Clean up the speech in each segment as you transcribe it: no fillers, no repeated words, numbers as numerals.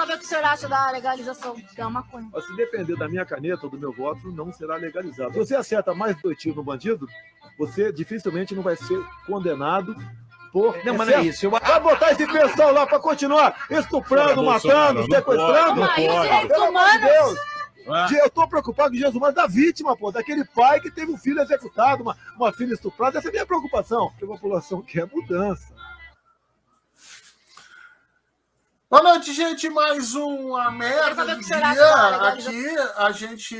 saber o que o senhor acha da legalização da maconha. Se depender da minha caneta ou do meu voto, não será legalizado. Se você acerta mais 2 tiros no bandido, você dificilmente não vai ser condenado por... Não, mas não é isso. Vai botar esse pessoal lá para continuar estuprando, matando, sequestrando? Não pode. Pelo amor de Deus! Eu tô preocupado com os direitos humanos da vítima, pô, daquele pai que teve um filho executado, uma filha estuprada. Essa é a minha preocupação, porque a população quer mudança. Boa noite, gente. Mais uma merda do dia. Aqui a gente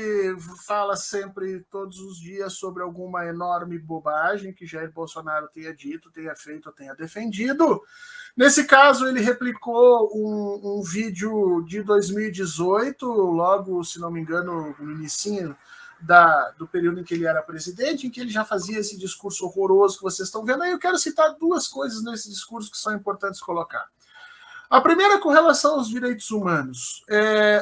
fala sempre, todos os dias, sobre alguma enorme bobagem que Jair Bolsonaro tenha dito, tenha feito ou tenha defendido. Nesse caso, ele replicou um vídeo de 2018, logo, se não me engano, no inicinho do período em que ele era presidente, em que ele já fazia esse discurso horroroso que vocês estão vendo. Aí eu quero citar 2 coisas nesse discurso que são importantes colocar. A primeira, com relação aos direitos humanos.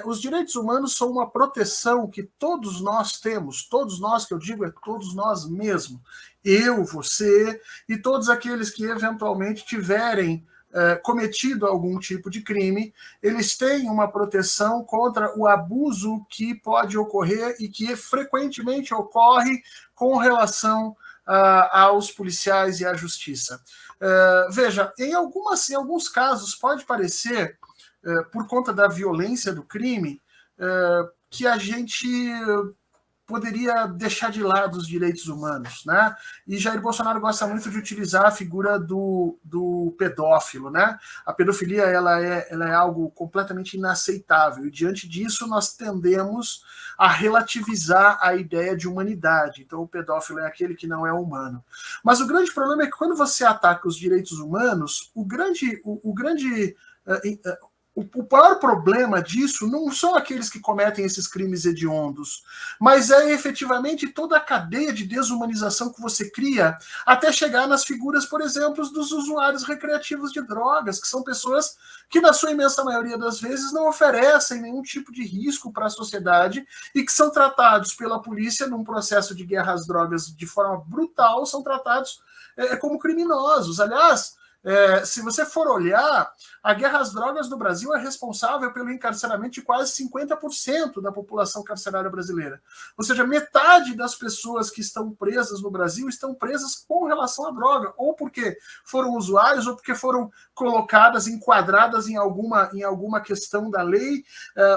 Os direitos humanos são uma proteção que todos nós temos, todos nós, que eu digo, é todos nós mesmos. Eu, você e todos aqueles que eventualmente tiverem cometido algum tipo de crime, eles têm uma proteção contra o abuso que pode ocorrer e que frequentemente ocorre com relação aos policiais e à justiça. Veja, em alguns casos pode parecer, por conta da violência do crime, que a gente poderia deixar de lado os direitos humanos, né? E Jair Bolsonaro gosta muito de utilizar a figura do pedófilo, né? A pedofilia ela é algo completamente inaceitável, e diante disso nós tendemos a relativizar a ideia de humanidade. Então o pedófilo é aquele que não é humano. Mas o grande problema é que quando você ataca os direitos humanos, o maior problema disso não são aqueles que cometem esses crimes hediondos, mas é efetivamente toda a cadeia de desumanização que você cria até chegar nas figuras, por exemplo, dos usuários recreativos de drogas, que são pessoas que, na sua imensa maioria das vezes, não oferecem nenhum tipo de risco para a sociedade e que são tratados pela polícia num processo de guerra às drogas de forma brutal, são tratados como criminosos. Aliás, se você for olhar, a guerra às drogas no Brasil é responsável pelo encarceramento de quase 50% da população carcerária brasileira. Ou seja, metade das pessoas que estão presas no Brasil estão presas com relação à droga, ou porque foram usuários, ou porque foram colocadas, enquadradas em alguma questão da lei,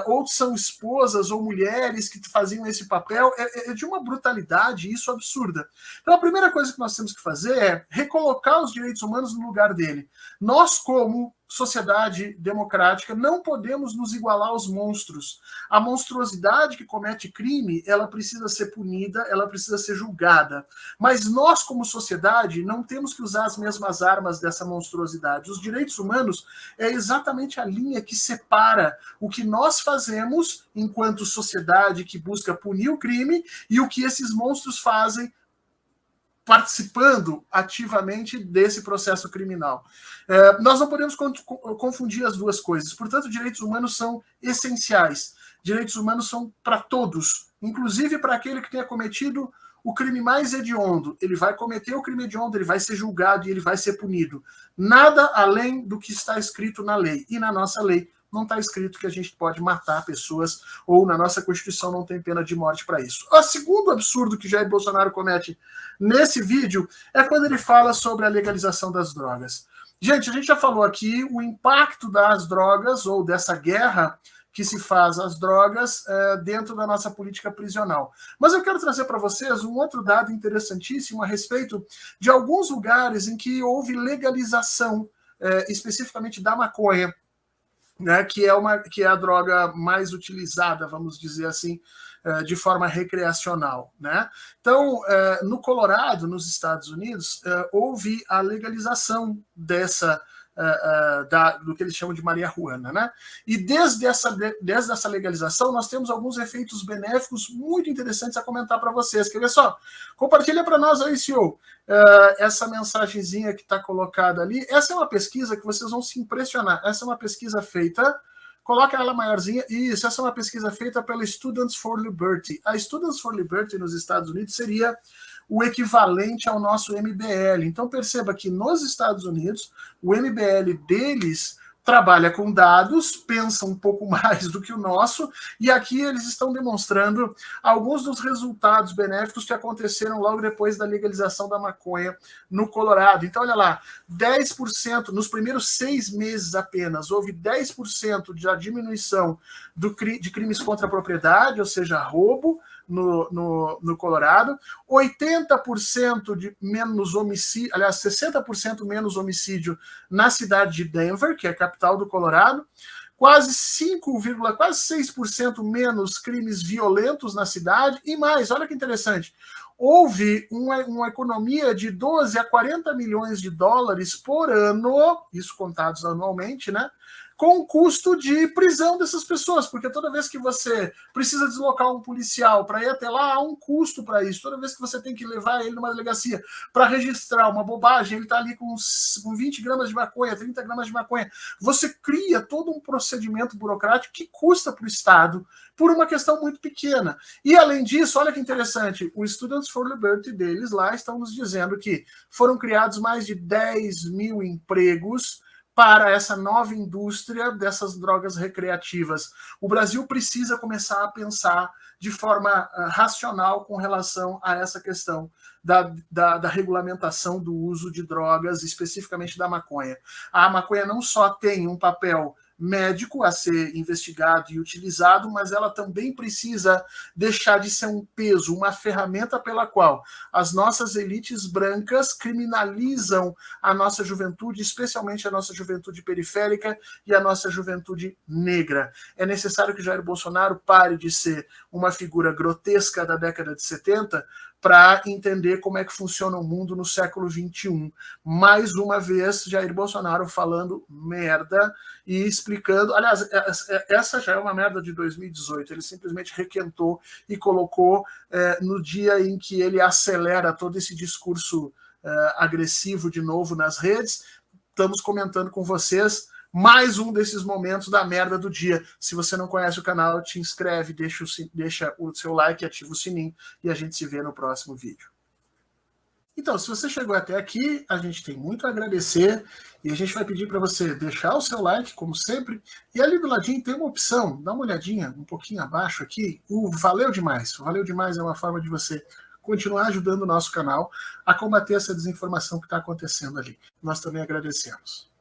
ou são esposas ou mulheres que faziam esse papel. É de uma brutalidade isso absurda. Então a primeira coisa que nós temos que fazer é recolocar os direitos humanos no lugar dele. Nós, como sociedade democrática, não podemos nos igualar aos monstros. A monstruosidade que comete crime, ela precisa ser punida, ela precisa ser julgada. Mas nós, como sociedade, não temos que usar as mesmas armas dessa monstruosidade. Os direitos humanos é exatamente a linha que separa o que nós fazemos enquanto sociedade que busca punir o crime e o que esses monstros fazem participando ativamente desse processo criminal. Nós não podemos confundir as duas coisas. Portanto, direitos humanos são essenciais. Direitos humanos são para todos, inclusive para aquele que tenha cometido o crime mais hediondo. Ele vai cometer o crime hediondo, ele vai ser julgado e ele vai ser punido. Nada além do que está escrito na lei. E na nossa lei não está escrito que a gente pode matar pessoas, ou na nossa Constituição não tem pena de morte para isso. O segundo absurdo que Jair Bolsonaro comete nesse vídeo é quando ele fala sobre a legalização das drogas. Gente, a gente já falou aqui o impacto das drogas, ou dessa guerra que se faz às drogas dentro da nossa política prisional. Mas eu quero trazer para vocês um outro dado interessantíssimo a respeito de alguns lugares em que houve legalização, especificamente da maconha, né, que é a droga mais utilizada, vamos dizer assim, de forma recreacional, né? Então, no Colorado, nos Estados Unidos, houve a legalização do que eles chamam de marihuana, né? E desde essa legalização, nós temos alguns efeitos benéficos muito interessantes a comentar para vocês. Quer ver só? Compartilha para nós aí, senhor, essa mensagenzinha que está colocada ali. Essa é uma pesquisa que vocês vão se impressionar. Essa é uma pesquisa feita... Coloca ela maiorzinha. Isso, essa é uma pesquisa feita pela Students for Liberty. A Students for Liberty nos Estados Unidos seria o equivalente ao nosso MBL. Então perceba que nos Estados Unidos, o MBL deles trabalha com dados, pensa um pouco mais do que o nosso, e aqui eles estão demonstrando alguns dos resultados benéficos que aconteceram logo depois da legalização da maconha no Colorado. Então, olha lá, 10%, nos primeiros 6 meses apenas, houve 10% de diminuição de crimes contra a propriedade, ou seja, roubo, no Colorado, 80% de menos homicídio, aliás, 60% menos homicídio na cidade de Denver, que é a capital do Colorado, quase 6% menos crimes violentos na cidade, e mais, olha que interessante, houve uma economia de 12 a 40 milhões de dólares por ano, isso contados anualmente, né? Com o custo de prisão dessas pessoas, porque toda vez que você precisa deslocar um policial para ir até lá, há um custo para isso. Toda vez que você tem que levar ele numa delegacia para registrar uma bobagem, ele está ali com 20 gramas de maconha, 30 gramas de maconha. Você cria todo um procedimento burocrático que custa para o Estado por uma questão muito pequena. E, além disso, olha que interessante, o Students for Liberty deles lá estão nos dizendo que foram criados mais de 10 mil empregos para essa nova indústria dessas drogas recreativas. O Brasil precisa começar a pensar de forma racional com relação a essa questão da regulamentação do uso de drogas, especificamente da maconha. A maconha não só tem um papel médico a ser investigado e utilizado, mas ela também precisa deixar de ser um peso, uma ferramenta pela qual as nossas elites brancas criminalizam a nossa juventude, especialmente a nossa juventude periférica e a nossa juventude negra. É necessário que Jair Bolsonaro pare de ser uma figura grotesca da década de 70 para entender como é que funciona o mundo no século XXI. Mais uma vez, Jair Bolsonaro falando merda e explicando... Aliás, essa já é uma merda de 2018. Ele simplesmente requentou e colocou no dia em que ele acelera todo esse discurso agressivo de novo nas redes. Estamos comentando com vocês mais um desses momentos da merda do dia. Se você não conhece o canal, te inscreve, deixa o seu like, ativa o sininho e a gente se vê no próximo vídeo. Então, se você chegou até aqui, a gente tem muito a agradecer e a gente vai pedir para você deixar o seu like, como sempre, e ali do ladinho tem uma opção, dá uma olhadinha um pouquinho abaixo aqui, o Valeu Demais. O Valeu Demais é uma forma de você continuar ajudando o nosso canal a combater essa desinformação que está acontecendo ali. Nós também agradecemos.